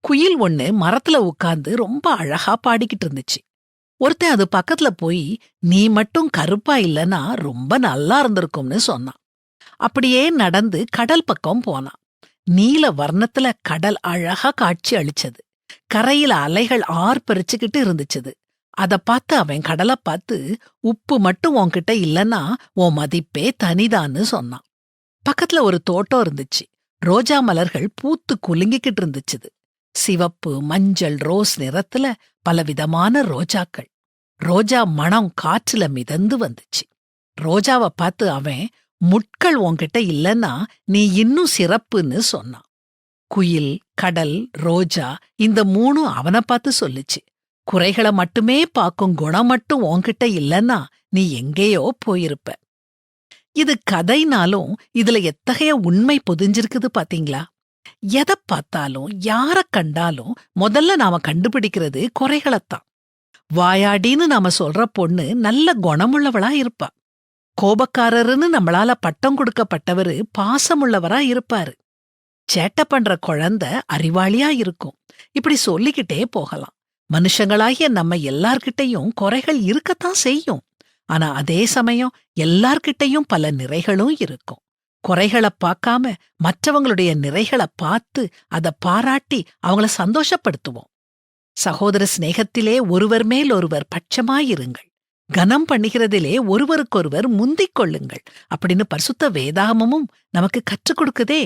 குயில் ஒண்ணு மரத்துல உட்கார்ந்து ரொம்ப அழகா பாடிக்கிட்டு இருந்துச்சு. ஒருத்தன் அது பக்கத்துல போய், நீ மட்டும் கருப்பா இல்லனா ரொம்ப நல்லா இருந்திருக்கும்னு சொன்னான். அப்படியே நடந்து கடல் பக்கம் போனான். நீல வர்ணத்துல கடல் அழகா காட்சி அளிச்சது. கரையில அலைகள் ஆர்ப்பரிச்சுக்கிட்டு இருந்துச்சுது. அத பார்த்து அவன் கடலை பார்த்து, உப்பு மட்டும் உன்கிட்ட இல்லனா உன் மதிப்பே தனிதான்னு சொன்னான். பக்கத்துல ஒரு தோட்டம் இருந்துச்சு. ரோஜா மலர்கள் பூத்து குலுங்கிக்கிட்டு இருந்துச்சுது. சிவப்பு, மஞ்சள், ரோஸ் நிறத்துல பலவிதமான ரோஜாக்கள். ரோஜா மணம் காற்றுல மிதந்து வந்துச்சு. ரோஜாவை பார்த்து அவன், முட்கள் உன்கிட்ட இல்லன்னா நீ இன்னும் சிறப்புன்னு சொன்னான். குயில், கடல், ரோஜா இந்த மூணும் அவனை பார்த்து சொல்லுச்சு. குறைகளை மட்டுமே பார்க்கும் குணம் மட்டும் உன்கிட்ட இல்லன்னா நீ எங்கேயோ போயிருப்ப. இது கதைனாலும் இதுல எத்தகைய உண்மை பொதிஞ்சிருக்குது பாத்தீங்களா? எதை பார்த்தாலும் யார கண்டாலும் முதல்ல நாம கண்டுபிடிக்கிறது குறைகளைத்தான். வாயாடின்னு நாம சொல்ற பொண்ணு நல்ல குணமுள்ளவளா இருப்பா. கோபக்காரருன்னு நம்மளால பட்டம் கொடுக்கப்பட்டவரு பாசமுள்ளவரா இருப்பாரு. சேட்டை பண்ற குழந்தை அறிவாளியா இருக்கும். இப்படி சொல்லிக்கிட்டே போகலாம். மனுஷங்களாகிய நம்ம எல்லார்கிட்டையும் குறைகள் இருக்கத்தான் செய்யும். ஆனா அதே சமயம் எல்லார்கிட்டையும் பல நிறைகளும் இருக்கும். குறைகளை பார்க்காம மற்றவங்களுடைய நிறைகளை பார்த்து அதை பாராட்டி அவங்கள சந்தோஷப்படுத்துவோம். சகோதர சிநேகத்திலே ஒருவர் மேல் ஒருவர் பட்சமாயிருங்கள், கனம் பண்ணுகிறதிலே ஒருவருக்கொருவர் முந்திக் கொள்ளுங்கள் அப்படின்னு பரிசுத்த வேதாகமமும் நமக்கு கற்றுக் கொடுக்குதே.